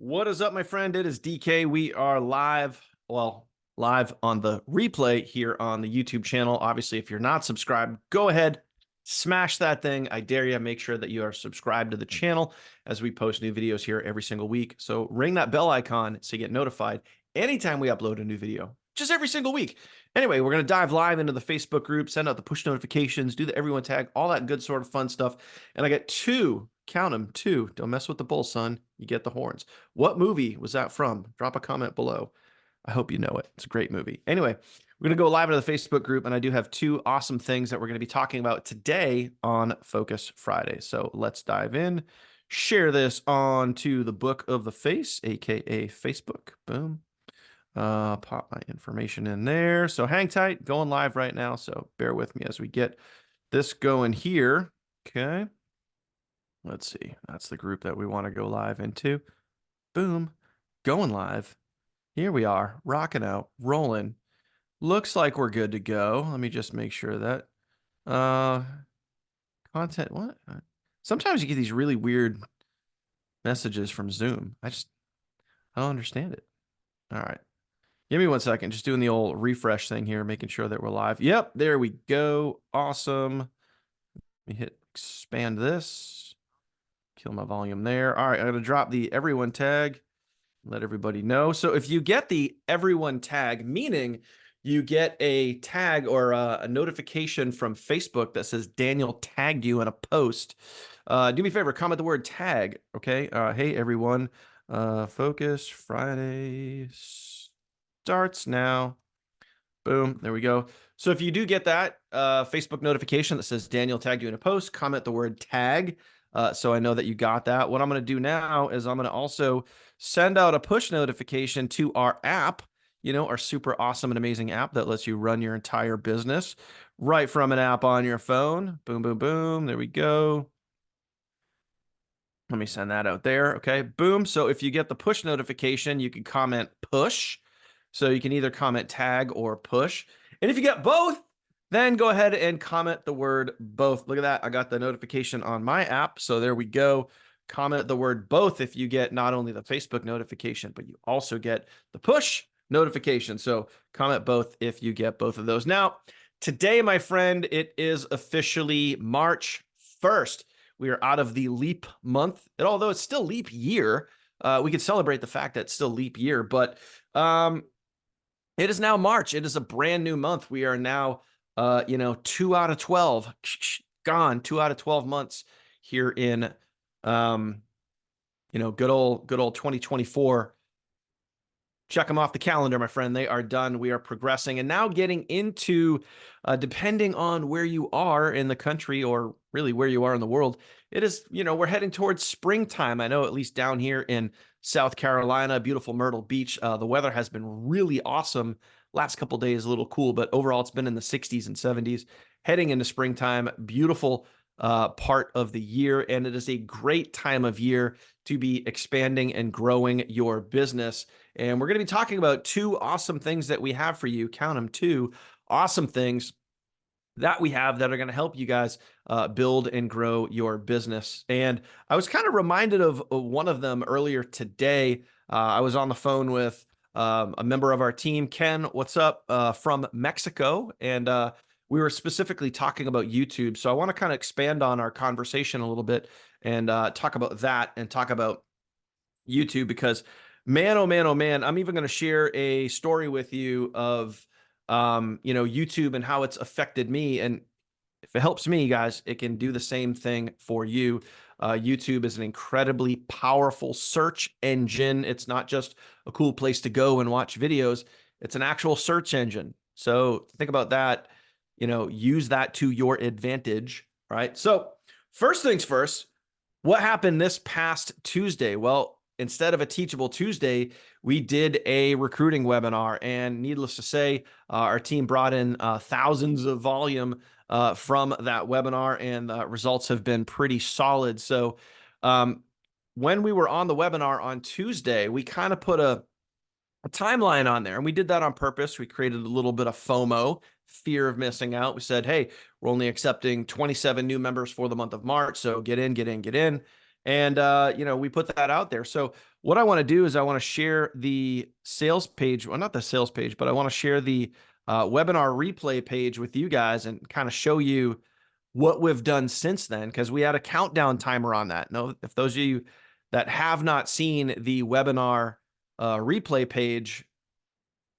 What is up, my friend? It is DK. We are live, live on the replay here on the YouTube channel. Obviously, if you're not subscribed, go ahead, smash that thing. I dare you. Make sure that you are subscribed to the channel as we post new videos here every single week. So ring that bell icon so you get notified anytime we upload a new video, just every single week. Anyway, we're going to dive live into the Facebook group, send out the push notifications, do the everyone tag, all that good sort of fun stuff. And I got two, count them, two. Don't mess with the bull, son. You get the horns. What movie was that from? Drop a comment below. I hope you know it. It's a great movie. Anyway, we're going to go live into the Facebook group, and I do have two awesome things that we're going to be talking about today on Focus Friday. So let's dive in. Share this on to the Book of the Face, aka Facebook. Boom. Pop my information in there. So hang tight, going live right now. So bear with me as we get this going here. Okay. Let's see. That's the group that we want to go live into. Boom. Going live. Here we are, rocking out, rolling. Looks like we're good to go. Let me just make sure that content, what? Sometimes you get these really weird messages from Zoom. I don't understand it. All right. Give me 1 second. Just doing the old refresh thing here, making sure that we're live. Yep, there we go. Awesome. Let me hit expand this. Kill my volume there. All right, I'm going to drop the everyone tag. Let everybody know. So if you get the everyone tag, meaning you get a tag or a notification from Facebook that says Daniel tagged you in a post, do me a favor, comment the word tag. Okay. Hey, everyone. Focus Friday starts now. Boom. There we go. So if you do get that Facebook notification that says Daniel tagged you in a post, comment the word tag. So I know that you got that. What I'm going to do now is I'm going to also send out a push notification to our app, our super awesome and amazing app that lets you run your entire business right from an app on your phone. Boom, boom, boom. There we go. Let me send that out there. Okay, boom. So if you get the push notification, you can comment push. So you can either comment tag or push. And if you get both, then go ahead and comment the word both. Look at that. I got the notification on my app. So there we go. Comment the word both if you get not only the Facebook notification, but you also get the push notification. So comment both if you get both of those. Now, today, my friend, it is officially March 1st. We are out of the leap month. And although it's still leap year, we could celebrate the fact that it's still leap year, but it is now March. It is a brand new month. We are now, 2 out of 12 gone, 2 out of 12 months here in, good old 2024. Check them off the calendar, my friend. They are done. We are progressing and now getting into, depending on where you are in the country or really where you are in the world, it is, we're heading towards springtime. I know at least down here in South Carolina, beautiful Myrtle Beach, the weather has been really awesome. Last couple of days, a little cool, but overall it's been in the 60s and 70s. Heading into springtime, beautiful part of the year, and it is a great time of year to be expanding and growing your business. And we're going to be talking about two awesome things that we have for you. Count them, two awesome things that we have that are going to help you guys build and grow your business. And I was kind of reminded of one of them earlier today. I was on the phone with a member of our team, Ken, what's up, from Mexico. And we were specifically talking about YouTube. So I want to kind of expand on our conversation a little bit and talk about that and talk about YouTube because man, oh man, oh man, I'm even going to share a story with you of, YouTube and how it's affected me. And if it helps me, guys, it can do the same thing for you. YouTube is an incredibly powerful search engine. It's not just a cool place to go and watch videos. It's an actual search engine. So think about that, use that to your advantage, right? So first things first, what happened this past Tuesday? Well, instead of a Teachable Tuesday, we did a recruiting webinar, and needless to say, our team brought in thousands of volume from that webinar, and results have been pretty solid. So when we were on the webinar on Tuesday, we kind of put a timeline on there, and we did that on purpose. We created a little bit of FOMO, fear of missing out. We said, hey, we're only accepting 27 new members for the month of March, so get in, get in, get in. And, you know, we put that out there. So what I want to do is I want to share the sales page. Well, not the sales page, but I want to share the webinar replay page with you guys and kind of show you what we've done since then, because we had a countdown timer on that. No, if those of you that have not seen the webinar replay page,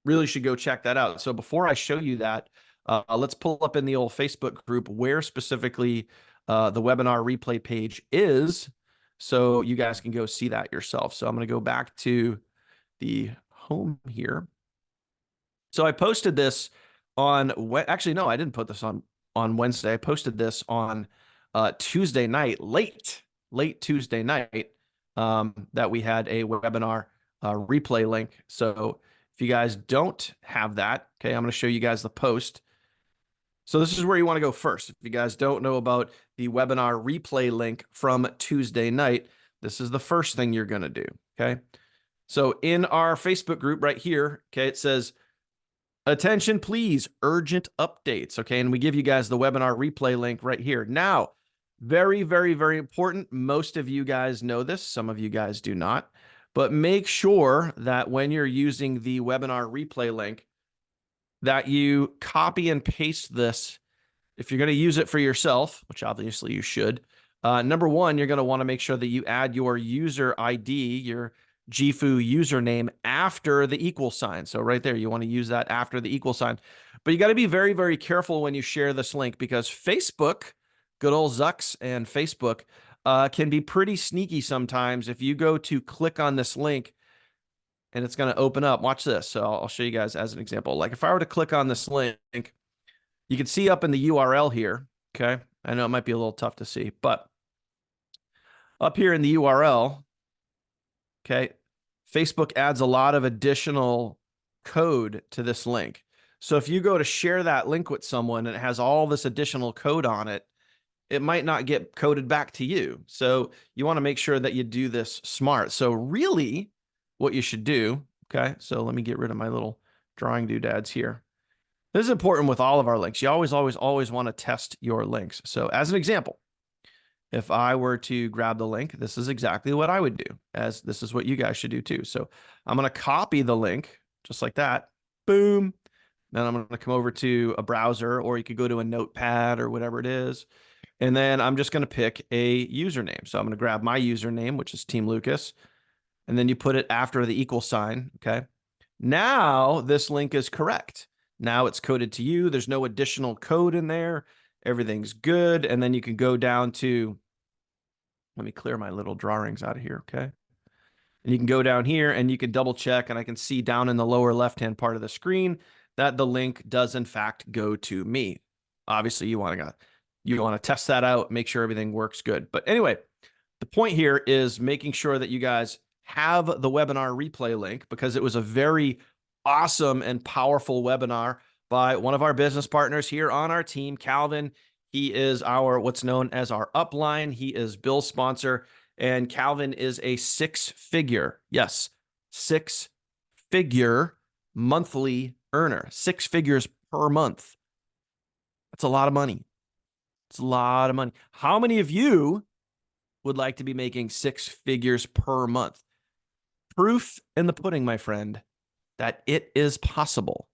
really should go check that out. So before I show you that, let's pull up in the old Facebook group where specifically the webinar replay page is, so you guys can go see that yourself. So I'm going to go back to the home here. So I posted this on, actually, no, I didn't put this on Wednesday. I posted this on Tuesday night, late Tuesday night, that we had a webinar replay link. So if you guys don't have that, okay, I'm going to show you guys the post. So this is where you want to go first. If you guys don't know about the webinar replay link from Tuesday night, this is the first thing you're going to do, okay? So in our Facebook group right here, okay, it says, attention, please, urgent updates, okay? And we give you guys the webinar replay link right here. Now, very, very, very important. Most of you guys know this. Some of you guys do not. But make sure that when you're using the webinar replay link, that you copy and paste this. If you're going to use it for yourself, which obviously you should, number one, you're going to want to make sure that you add your user ID, your GFU username, after the equal sign. So right there, you want to use that after the equal sign. But you got to be very, very careful when you share this link, because Facebook, good old Zucks and Facebook, can be pretty sneaky sometimes. If you go to click on this link, and it's going to open up. Watch this. So I'll show you guys as an example. Like if I were to click on this link, you can see up in the URL here, okay? I know it might be a little tough to see, but up here in the URL, okay, Facebook adds a lot of additional code to this link. So if you go to share that link with someone and it has all this additional code on it, it might not get coded back to you. So you want to make sure that you do this smart. So really, what you should do, okay, so let me get rid of my little drawing doodads here. This is important with all of our links. You always, always, always want to test your links. So as an example, if I were to grab the link, this is exactly what I would do, as this is what you guys should do too. So I'm going to copy the link just like that. Boom. Then I'm going to come over to a browser, or you could go to a notepad or whatever it is. And then I'm just going to pick a username. So I'm going to grab my username, which is Team Lucas. And then you put it after the equal sign, okay? Now this link is correct. Now it's coded to you. There's no additional code in there. Everything's good. And then you can go down to, let me clear my little drawings out of here, okay? And you can go down here and you can double check, and I can see down in the lower left-hand part of the screen that the link does in fact go to me. Obviously, you want to test that out, make sure everything works good. But anyway, the point here is making sure that you guys have the webinar replay link, because it was a very awesome and powerful webinar by one of our business partners here on our team, Calvin. He is what's known as our upline. He is Bill's sponsor, and Calvin is a six-figure monthly earner, 6 figures per month. That's a lot of money. It's a lot of money. How many of you would like to be making 6 figures per month? Proof in the pudding, my friend, that it is possible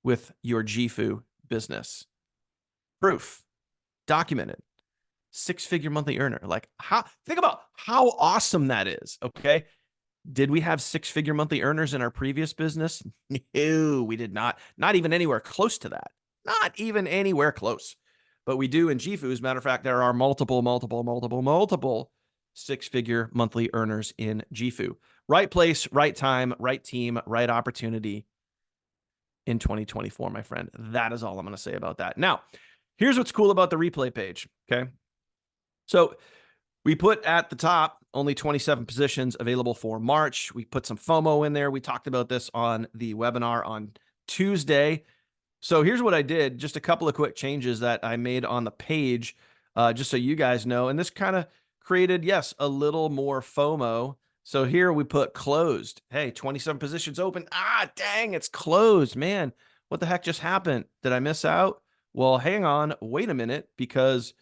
with your GFU business. Proof, documented, 6-figure monthly earner. Like, think about how awesome that is. Okay. Did we have 6-figure monthly earners in our previous business? No, we did not. Not even anywhere close to that. Not even anywhere close. But we do in GFU. As a matter of fact, there are multiple 6-figure monthly earners in GFU. Right place, right time, right team, right opportunity in 2024, my friend. That is all I'm going to say about that. Now, here's what's cool about the replay page, okay? So we put at the top only 27 positions available for March. We put some FOMO in there. We talked about this on the webinar on Tuesday. So here's what I did, just a couple of quick changes that I made on the page, just so you guys know. And this kind of created, yes, a little more FOMO. So here we put closed. Hey, 27 positions open. Ah, dang, it's closed, man. What the heck just happened? Did I miss out? Well, hang on, wait a minute, because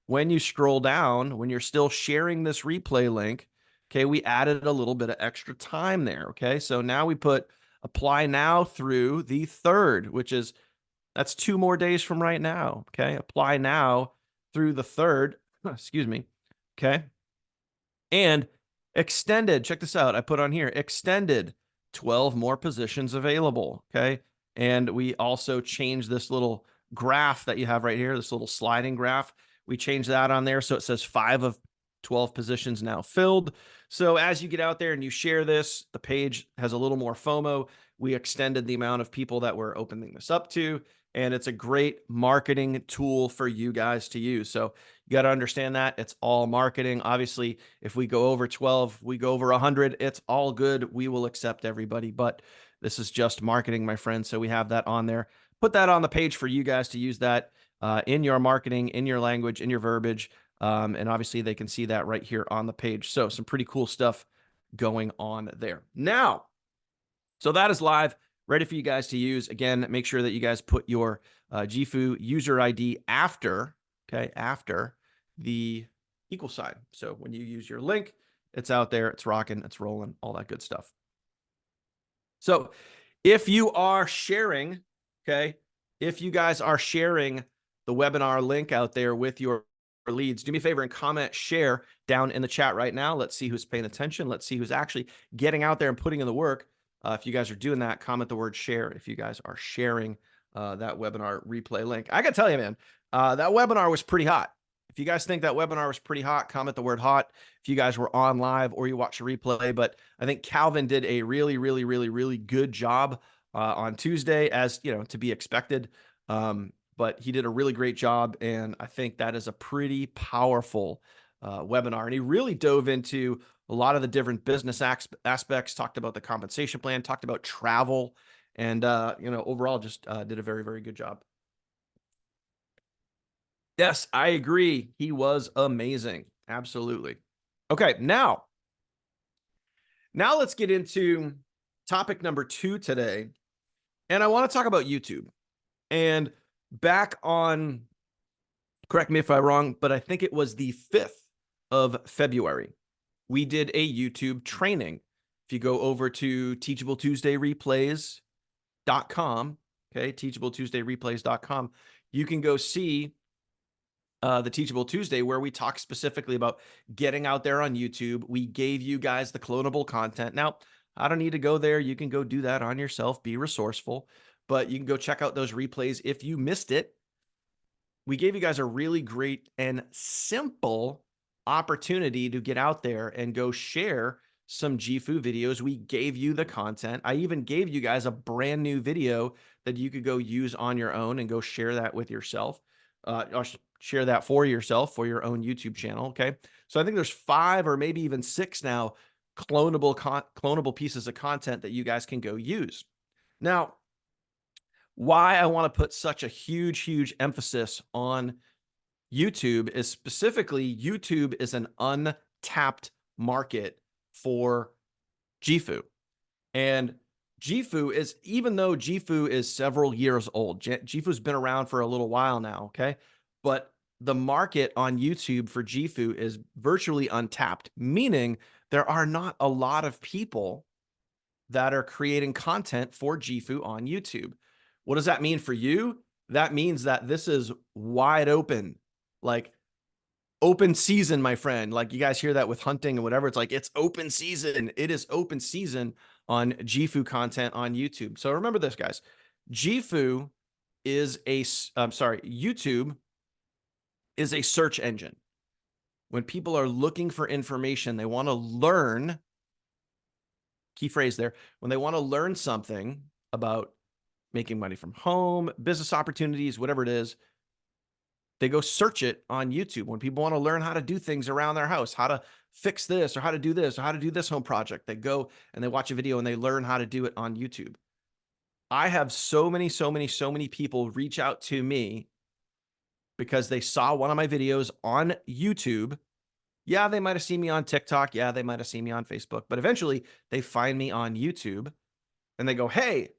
when you scroll down, when you're still sharing this replay link, okay, we added a little bit of extra time there. Okay. So now we put apply now through the 3rd, which is that's 2 more days from right now. Okay. Apply now through the 3rd. Excuse me. Okay. And extended, check this out. I put on here extended 12 more positions available. Okay. And we also changed this little graph that you have right here, this little sliding graph. We changed that on there. So it says 5 of 12 positions now filled. So as you get out there and you share this, the page has a little more FOMO. We extended the amount of people that we're opening this up to. And it's a great marketing tool for you guys to use. So you got to understand that it's all marketing. Obviously, if we go over 12, we go over 100, it's all good. We will accept everybody, but this is just marketing, my friends. So we have that on there. Put that on the page for you guys to use that in your marketing, in your language, in your verbiage. And obviously, they can see that right here on the page. So some pretty cool stuff going on there. Now, so that is live, ready for you guys to use. Again, make sure that you guys put your Gifu user ID after, okay, after the equal sign. So when you use your link, it's out there, it's rocking, it's rolling, all that good stuff. So if you are sharing, okay, if you guys are sharing the webinar link out there with your leads, do me a favor and comment, share down in the chat right now. Let's see who's paying attention. Let's see who's actually getting out there and putting in the work. If you guys are doing that, comment the word share. If you guys are sharing that webinar replay link, I got to tell you, man, that webinar was pretty hot. If you guys think that webinar was pretty hot, comment the word hot. If you guys were on live or you watch a replay, but I think Calvin did a really, really, really, really good job on Tuesday, as you know, to be expected. But he did a really great job, and I think that is a pretty powerful webinar. And he really dove into a lot of the different business aspects, talked about the compensation plan, talked about travel, and you know, overall just did a very, very good job. Yes, I agree. He was amazing. Absolutely. Okay, now let's get into topic number 2 today. And I want to talk about YouTube. And back on, correct me if I'm wrong, but I think it was the 5th of February, we did a YouTube training. If you go over to teachabletuesdayreplays.com, okay, teachabletuesdayreplays.com, you can go see the Teachable Tuesday, where we talk specifically about getting out there on YouTube. We gave you guys the clonable content. Now, I don't need to go there. You can go do that on yourself, be resourceful, but you can go check out those replays if you missed it. We gave you guys a really great and simple opportunity to get out there and go share some Gifu videos. We gave you the content. I even gave you guys a brand new video that you could go use on your own and go share that with yourself. Or share that for yourself for your own YouTube channel. Okay. So I think there's 5 or maybe even 6 now clonable pieces of content that you guys can go use. Now, why I want to put such a huge emphasis on YouTube is specifically YouTube is an untapped market for Gifu. And Gifu is, even though Gifu is several years old, Gifu's been around for a little while now, okay? But the market on YouTube for Gifu is virtually untapped, meaning there are not a lot of people that are creating content for Gifu on YouTube. What does that mean for you? That means that this is wide open, like open season, my friend. Like you guys hear that with hunting and whatever. It's like, it's open season. It is open season on Gifu content on YouTube. So remember this, guys. Gifu is YouTube is a search engine. When people are looking for information, they want to learn, key phrase there, when they want to learn something about making money from home, business opportunities, whatever it is, they go search it on YouTube. When people want to learn how to do things around their house, how to fix this or how to do this or how to do this home project, they go and they watch a video and they learn how to do it on YouTube. I have so many people reach out to me because they saw one of my videos on YouTube. Yeah, they might have seen me on TikTok. Yeah, they might have seen me on Facebook, but eventually they find me on YouTube and they go, hey,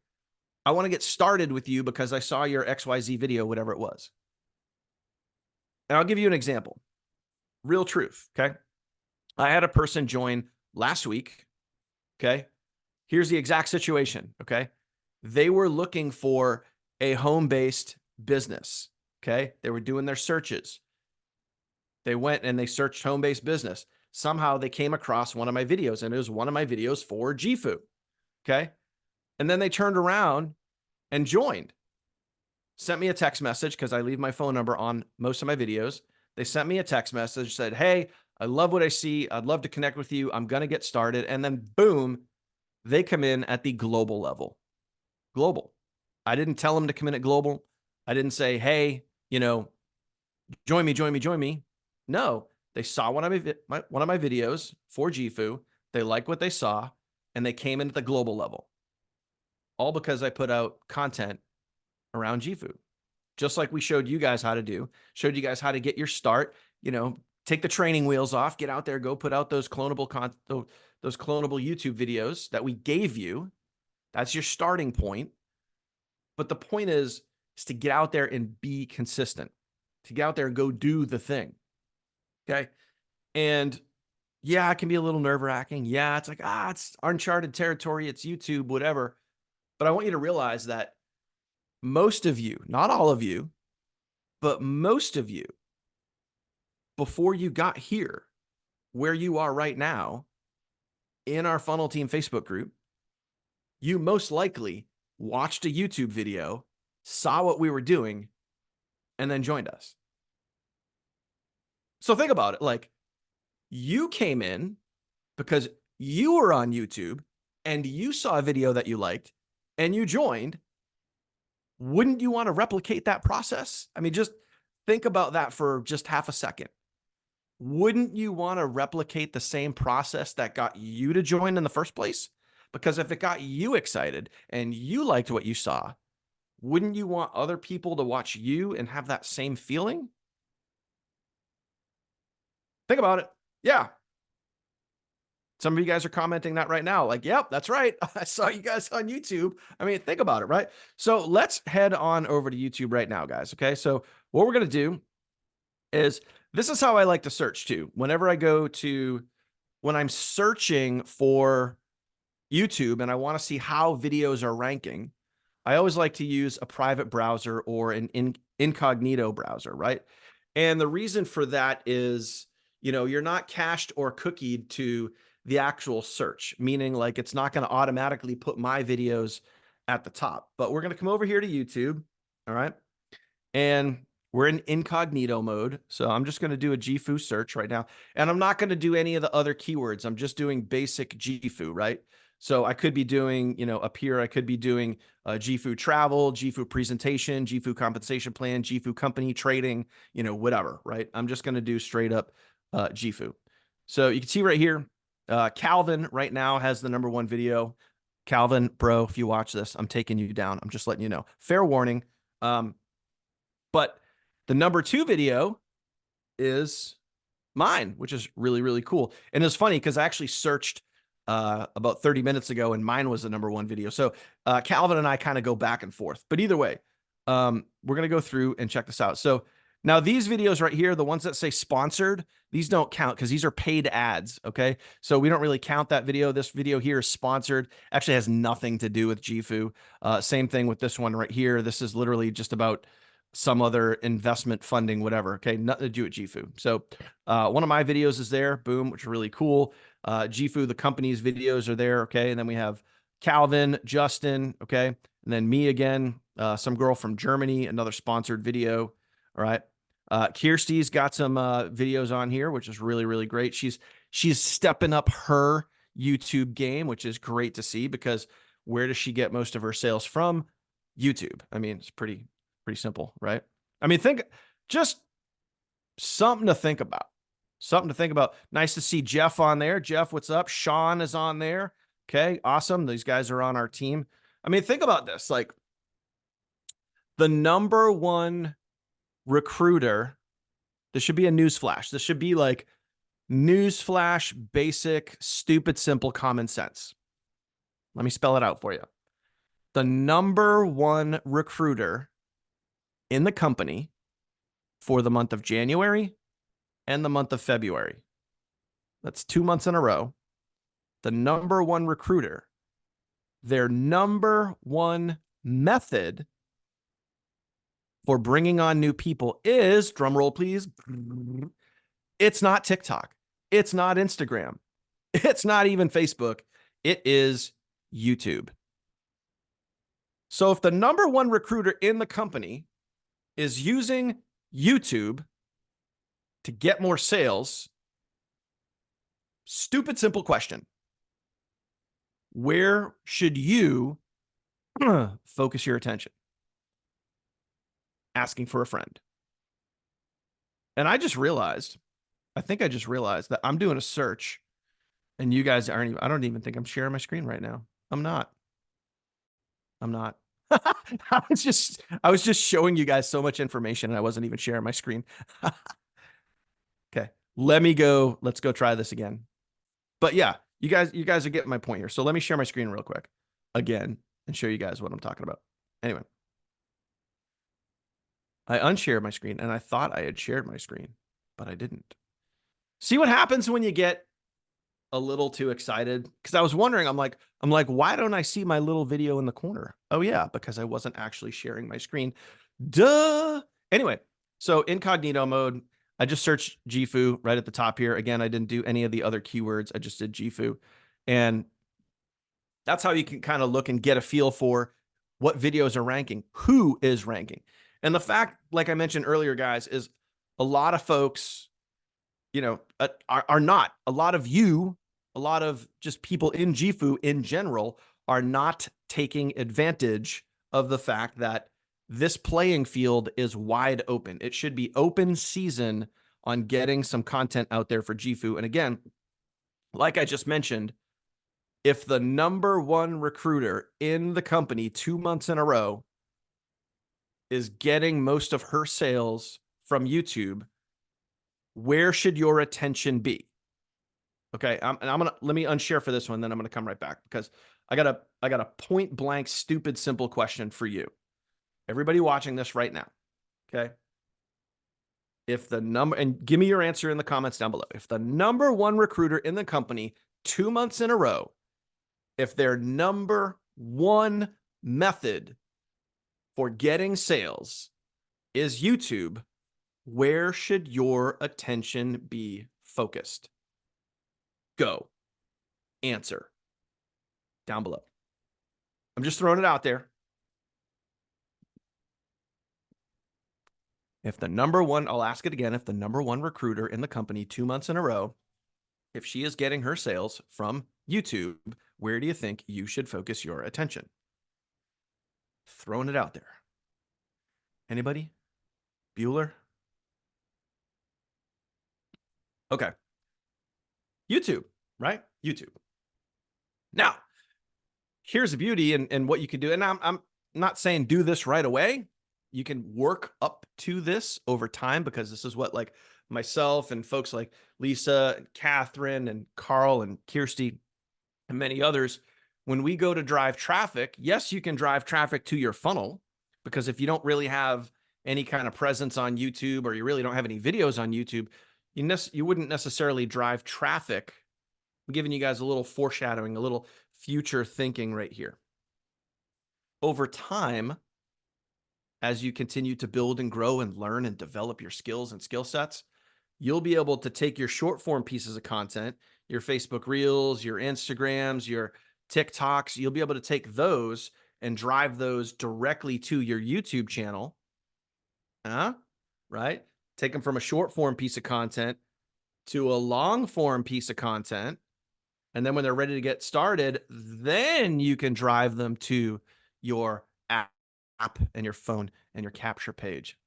I want to get started with you because I saw your XYZ video, whatever it was. And I'll give you an example. Real truth. Okay. I had a person join last week. Okay. Here's the exact situation. Okay. They were looking for a home-based business. Okay. They were doing their searches. They went and they searched home-based business. Somehow they came across one of my videos, and it was one of my videos for GFU. Okay. And then they turned around and joined, sent me a text message because I leave my phone number on most of my videos. They sent me a text message, said, "Hey, I love what I see. I'd love to connect with you. I'm going to get started." And then boom, they come in at the global level. Global. I didn't tell them to come in at global. I didn't say, "Hey, join me, join me, join me." No, they saw one of my videos for GFU. They liked what they saw, and they came in at the global level. All because I put out content around GFU. Just like we showed you guys how to do, showed you guys how to get your start, take the training wheels off, get out there, go put out those clonable those clonable YouTube videos that we gave you. That's your starting point. But the point is to get out there and be consistent, to get out there and go do the thing. Okay. And yeah, it can be a little nerve-wracking. Yeah, it's like, it's uncharted territory, it's YouTube, whatever. But I want you to realize that most of you, not all of you, but most of you, before you got here, where you are right now in our Funnel Team Facebook group, you most likely watched a YouTube video, saw what we were doing, and then joined us. So think about it. Like, you came in because you were on YouTube and you saw a video that you liked and you joined. Wouldn't you want to replicate that process? I mean, just think about that for just half a second. Wouldn't you want to replicate the same process that got you to join in the first place? Because if it got you excited and you liked what you saw, wouldn't you want other people to watch you and have that same feeling? Think about it. Yeah. Some of you guys are commenting that right now. Like, yep, that's right. I saw you guys on YouTube. I mean, think about it, right? So let's head on over to YouTube right now, guys. Okay. So what we're going to do is, this is how I like to search too. Whenever I go to, when I'm searching for YouTube and I want to see how videos are ranking, I always like to use a private browser or an incognito browser, right? And the reason for that is, you're not cached or cookied to the actual search, meaning like it's not going to automatically put my videos at the top. But we're going to come over here to YouTube, all right? And we're in incognito mode. So I'm just going to do a GFU search right now. And I'm not going to do any of the other keywords. I'm just doing basic GFU, right? So I could be doing, up here, I could be doing GFU travel, GFU presentation, GFU compensation plan, GFU company trading, whatever, right? I'm just going to do straight up GFU. So you can see right here, Calvin right now has the #1 video. Calvin, bro, if you watch this, I'm taking you down. I'm just letting you know. Fair warning. But the #2 video is mine, which is really, really cool. And it's funny because I actually searched about 30 minutes ago and mine was the #1 video. So Calvin and I kind of go back and forth. But either way, we're going to go through and check this out. So now these videos right here, the ones that say sponsored, these don't count because these are paid ads. Okay. So we don't really count that video. This video here is sponsored. Actually has nothing to do with GFU. Same thing with this one right here. This is literally just about some other investment funding, whatever. Okay. Nothing to do with GFU. So one of my videos is there, boom, which is really cool. GFU, the company's videos are there. Okay. And then we have Calvin, Justin. Okay. And then me again, some girl from Germany, another sponsored video. All right. Kirsty's got some videos on here, which is really, really great. She's stepping up her YouTube game, which is great to see because where does she get most of her sales from? YouTube. I mean, it's pretty simple, right? I mean, just something to think about. Something to think about. Nice to see Jeff on there. Jeff, what's up? Sean is on there. Okay, awesome. These guys are on our team. I mean, think about this. Like, the #1 recruiter, this should be a news flash. This should be like news flash, basic, stupid, simple, common sense. Let me spell it out for you. The #1 recruiter in the company for the month of January and the month of February. That's 2 months in a row. The number one recruiter, their number one method for bringing on new people is, drum roll please, it's not TikTok. It's not Instagram. It's not even Facebook. It is YouTube. So if the number one recruiter in the company is using YouTube to get more sales, stupid simple question. Where should you focus your attention? Asking for a friend. And I think I just realized that I'm doing a search and you guys aren't even, I don't even think I'm sharing my screen right now. I'm not. I was just showing you guys so much information and I wasn't even sharing my screen. Okay. Let's go try this again. But yeah, you guys are getting my point here. So let me share my screen real quick again and show you guys what I'm talking about. Anyway, I unshared my screen and I thought I had shared my screen, but I didn't. See what happens when you get a little too excited? Because I was wondering, I'm like, why don't I see my little video in the corner? Oh yeah, because I wasn't actually sharing my screen. Duh. Anyway, so incognito mode, I just searched Gifu right at the top here. Again, I didn't do any of the other keywords. I just did Gifu. And that's how you can kind of look and get a feel for what videos are ranking, who is ranking. And the fact, like I mentioned earlier, guys, is a lot of folks, you know, are not. A lot of just people in Gifu in general are not taking advantage of the fact that this playing field is wide open. It should be open season on getting some content out there for Gifu. And again, like I just mentioned, if the number one recruiter in the company 2 months in a row is getting most of her sales from YouTube, where should your attention be? Okay, let me unshare for this one, then I'm gonna come right back because I got a point blank, stupid, simple question for you. Everybody watching this right now, okay? If the number, and give me your answer in the comments down below. If the number one recruiter in the company 2 months in a row, if their number one method for getting sales is YouTube, where should your attention be focused? Go. Answer down below. I'm just throwing it out there. If the number one, I'll ask it again, if the number one recruiter in the company 2 months in a row, if she is getting her sales from YouTube, where do you think you should focus your attention? Throwing it out there. Anybody? Bueller? Okay. YouTube, right? YouTube. Now, here's the beauty and what you can do. And I'm not saying do this right away. You can work up to this over time because this is what like myself and folks like Lisa and Catherine and Carl and Kirsty and many others, when we go to drive traffic, yes, you can drive traffic to your funnel because if you don't really have any kind of presence on YouTube or you really don't have any videos on YouTube, you wouldn't necessarily drive traffic. I'm giving you guys a little foreshadowing, a little future thinking right here. Over time, as you continue to build and grow and learn and develop your skills and skill sets, you'll be able to take your short form pieces of content, your Facebook Reels, your Instagrams, your TikToks, you'll be able to take those and drive those directly to your YouTube channel. Right? Take them from a short form piece of content to a long form piece of content. And then when they're ready to get started, then you can drive them to your app and your phone and your capture page.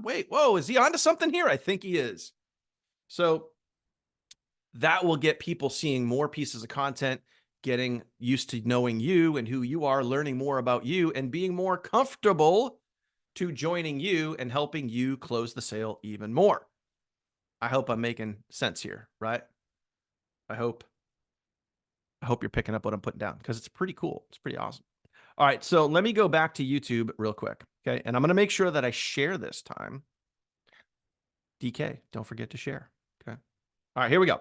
Wait, whoa, is he onto something here? I think he is. So that will get people seeing more pieces of content, getting used to knowing you and who you are, learning more about you, and being more comfortable to joining you and helping you close the sale even more. I hope I'm making sense here, right? I hope you're picking up what I'm putting down because it's pretty cool. It's pretty awesome. All right, so let me go back to YouTube real quick, okay? And I'm going to make sure that I share this time. DK. Don't forget to share. Okay. All right, here we go.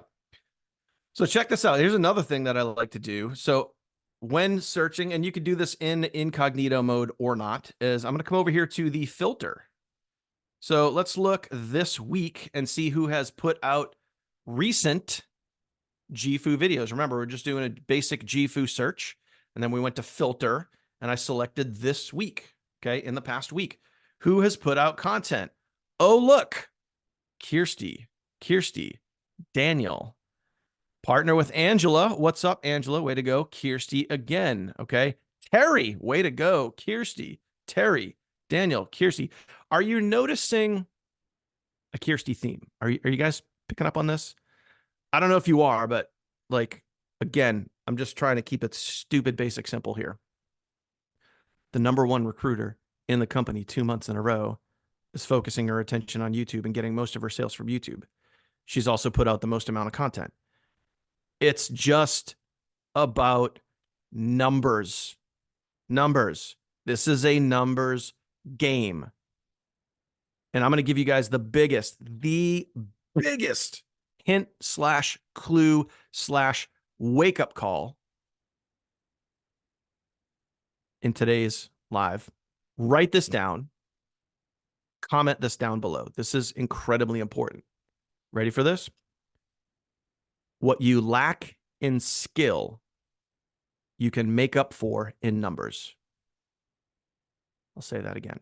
So check this out. Here's another thing that I like to do. So when searching, and you can do this in incognito mode or not, is I'm going to come over here to the filter. So let's look this week and see who has put out recent GFU videos. Remember, we're just doing a basic GFU search, and then we went to filter, and I selected this week, okay, in the past week. Who has put out content? Oh, look, Kirsty, Daniel, partner with Angela. What's up, Angela? Way to go. Kirsty again, okay? Terry, way to go. Kirsty, Terry, Daniel, Kirsty. Are you noticing a Kirsty theme? Are you guys picking up on this? I don't know if you are, but like, again, I'm just trying to keep it stupid, basic, simple here. The #1 recruiter in the company 2 months in a row is focusing her attention on YouTube and getting most of her sales from YouTube. She's also put out the most amount of content. It's just about numbers. Numbers. This is a numbers game. And I'm going to give you guys the biggest hint slash clue slash wake up call in today's live. Write this down. Comment this down below. This is incredibly important. Ready for this? What you lack in skill, you can make up for in numbers. I'll say that again.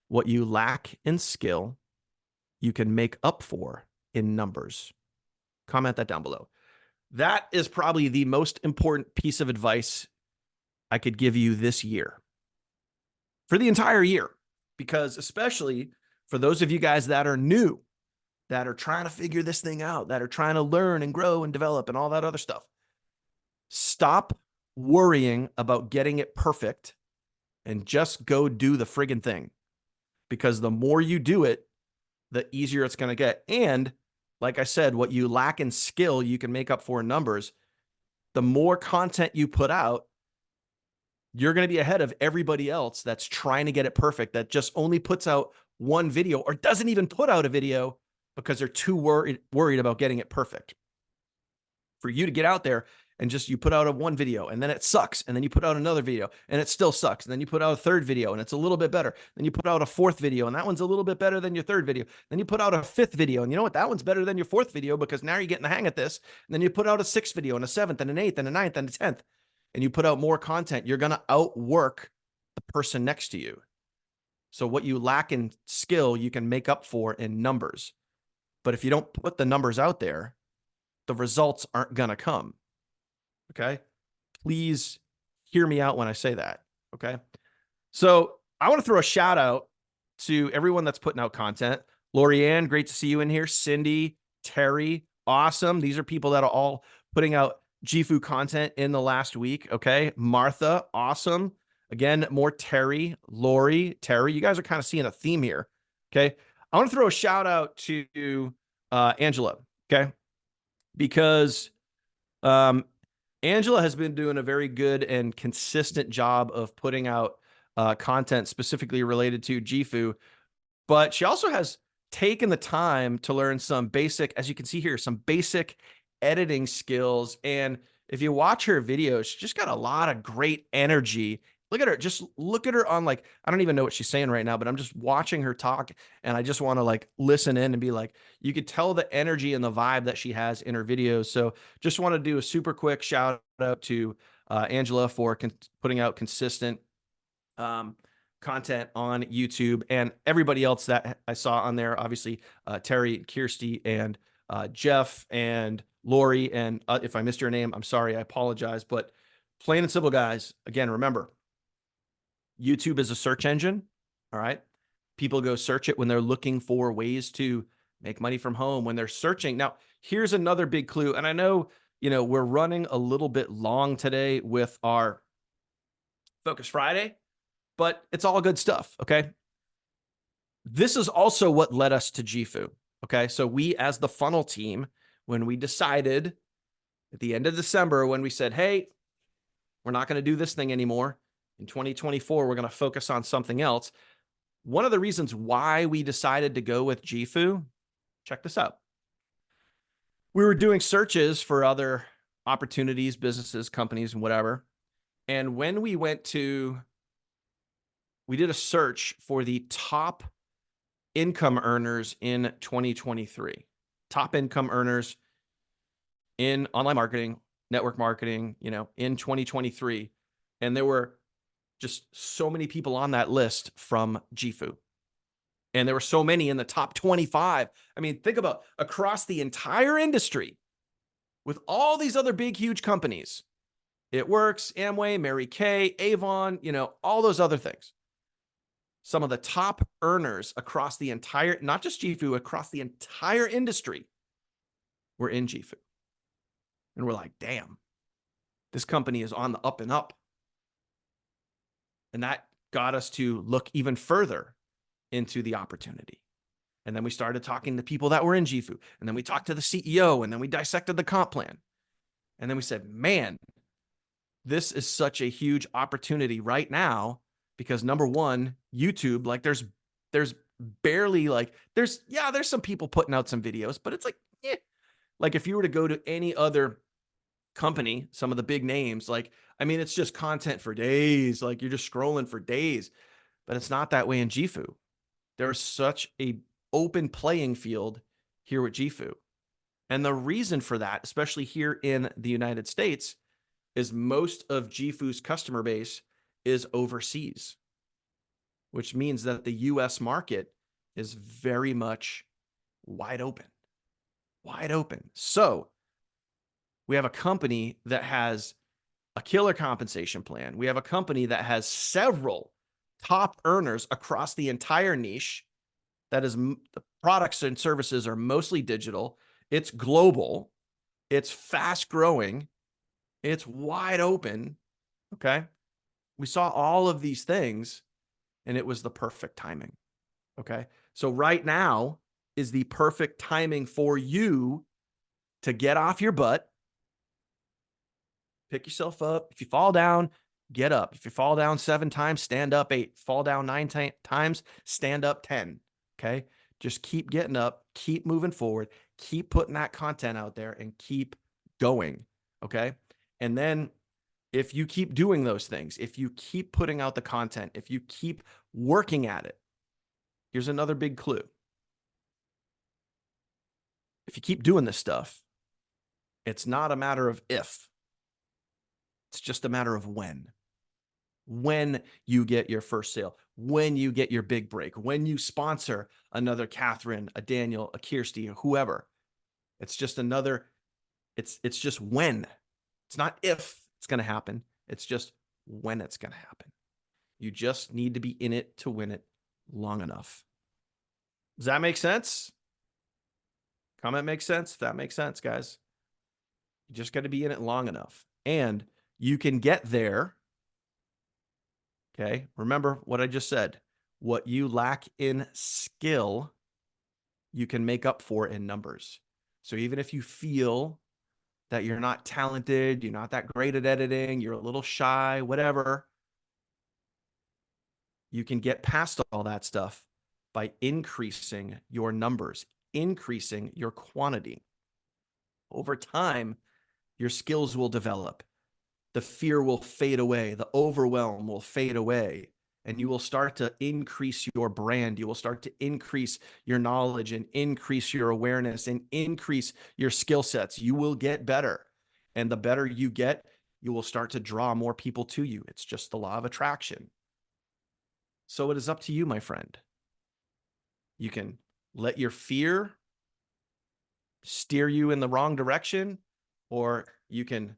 What you lack in skill, you can make up for in numbers. Comment that down below. That is probably the most important piece of advice I could give you this year, for the entire year, because especially for those of you guys that are new, that are trying to figure this thing out, that are trying to learn and grow and develop and all that other stuff. Stop worrying about getting it perfect and just go do the friggin' thing. Because the more you do it, the easier it's going to get. And like I said, what you lack in skill, you can make up for in numbers. The more content you put out, you're going to be ahead of everybody else that's trying to get it perfect, that just only puts out one video or doesn't even put out a video because they're too worried about getting it perfect. For you to get out there and just, you put out one video and then it sucks. And then you put out another video and it still sucks. And then you put out a third video and it's a little bit better. Then you put out a fourth video and that one's a little bit better than your third video. Then you put out a fifth video and you know what? That one's better than your fourth video because now you're getting the hang of this. And then you put out a sixth video and a seventh and an eighth and a ninth and a 10th. And you put out more content. You're going to outwork the person next to you. So what you lack in skill, you can make up for in numbers. But if you don't put the numbers out there, the results aren't going to come. Okay. Please hear me out when I say that. Okay. So I want to throw a shout out to everyone that's putting out content. Lorianne, great to see you in here. Cindy, Terry, awesome. These are people that are all putting out GFU content in the last week. Okay. Martha, awesome. Again, more Terry, Lori, Terry. You guys are kind of seeing a theme here. Okay. I want to throw a shout out to Angela. Okay. Because Angela has been doing a very good and consistent job of putting out content specifically related to GFU, but she also has taken the time to learn some basic, as you can see here, some basic editing skills. And if you watch her videos, she just got a lot of great energy. Look at her. Just look at her on, like, I don't even know what she's saying right now, but I'm just watching her talk and I just want to like listen in and be like, you could tell the energy and the vibe that she has in her videos. So just want to do a super quick shout out to Angela for putting out consistent content on YouTube, and everybody else that I saw on there. Obviously, Terry, Kirsty, and Jeff, and Lori. And if I missed your name, I'm sorry, I apologize. But plain and simple, guys, again, remember, YouTube is a search engine. All right. People go search it when they're looking for ways to make money from home, when they're searching. Now, here's another big clue. And I know, we're running a little bit long today with our Focus Friday, but it's all good stuff. Okay. This is also what led us to GFU. Okay. So we, as the funnel team, when we decided at the end of December, when we said, hey, we're not going to do this thing anymore. In 2024, we're going to focus on something else. One of the reasons why we decided to go with GFU check this out. We were doing searches for other opportunities, businesses, companies, and whatever. And when we did a search for the top income earners in 2023, top income earners in online marketing, network marketing, in 2023. And there were just so many people on that list from Gifu. And there were so many in the top 25. I mean, think about across the entire industry with all these other big, huge companies. It Works, Amway, Mary Kay, Avon, all those other things. Some of the top earners across the entire, not just Gifu, across the entire industry were in Gifu. And we're like, damn, this company is on the up and up. And that got us to look even further into the opportunity. And then we started talking to people that were in Gifu. And then we talked to the CEO, and then we dissected the comp plan. And then we said, man, this is such a huge opportunity right now because number one, YouTube, like there's barely like, there's some people putting out some videos, but it's like, like if you were to go to any other company, some of the big names, like, I mean, it's just content for days. Like you're just scrolling for days, but it's not that way in Gifu. There's such a open playing field here with Gifu. And the reason for that, especially here in the United States, is most of Gifu's customer base is overseas, which means that the US market is very much wide open. Wide open. So we have a company that has a killer compensation plan. We have a company that has several top earners across the entire niche. That is, the products and services are mostly digital. It's global. It's fast growing. It's wide open. Okay. We saw all of these things and it was the perfect timing. Okay. So right now is the perfect timing for you to get off your butt, pick yourself up. If you fall down, get up. If you fall down 7 times, stand up 8. Fall down 9 times, stand up 10. Okay. Just keep getting up, keep moving forward, keep putting that content out there and keep going. Okay. And then if you keep doing those things, if you keep putting out the content, if you keep working at it, here's another big clue. If you keep doing this stuff, it's not a matter of if, it's just a matter of when. When you get your first sale, when you get your big break, when you sponsor another Catherine, a Daniel, a Kirsty, or whoever. It's just it's just when. It's not if it's going to happen. It's just when it's going to happen. You just need to be in it to win it long enough. Does that make sense? Comment makes sense? If that makes sense, guys. You just got to be in it long enough. And you can get there. Okay. Remember what I just said. What you lack in skill, you can make up for in numbers. So even if you feel that you're not talented, you're not that great at editing, you're a little shy, whatever, you can get past all that stuff by increasing your numbers, increasing your quantity. Over time, your skills will develop. The fear will fade away. The overwhelm will fade away. And you will start to increase your brand. You will start to increase your knowledge and increase your awareness and increase your skill sets. You will get better. And the better you get, you will start to draw more people to you. It's just the law of attraction. So it is up to you, my friend. You can let your fear steer you in the wrong direction, or you can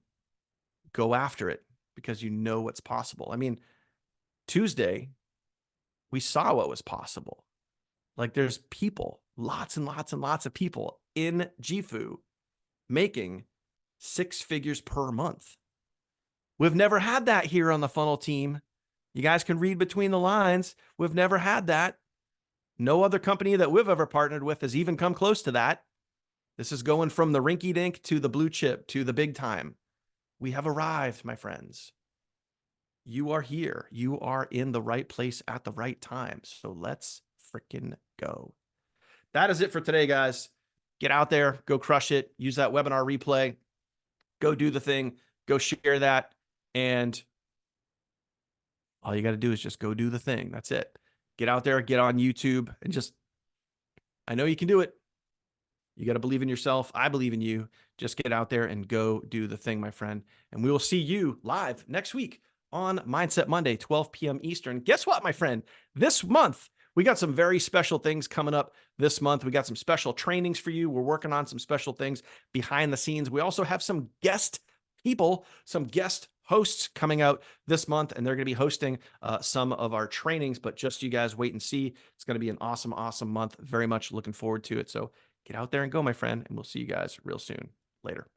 go after it because you know what's possible. I mean, Tuesday, we saw what was possible. Like there's people, lots and lots and lots of people in Gifu making 6 figures per month. We've never had that here on the Funnel team. You guys can read between the lines. We've never had that. No other company that we've ever partnered with has even come close to that. This is going from the rinky dink to the blue chip to the big time. We have arrived, my friends. You are here. You are in the right place at the right time. So let's freaking go. That is it for today, guys. Get out there, go crush it, use that webinar replay, go do the thing, go share that. And all you got to do is just go do the thing. That's it. Get out there, get on YouTube, and just, I know you can do it. You got to believe in yourself. I believe in you. Just get out there and go do the thing, my friend. And we will see you live next week on Mindset Monday, 12 p.m. Eastern. Guess what, my friend? This month, we got some very special things coming up this month. We got some special trainings for you. We're working on some special things behind the scenes. We also have some guest people, some guest hosts coming out this month, and they're going to be hosting some of our trainings, but just you guys wait and see. It's going to be an awesome, awesome month. Very much looking forward to it. So get out there and go, my friend, and we'll see you guys real soon. Later.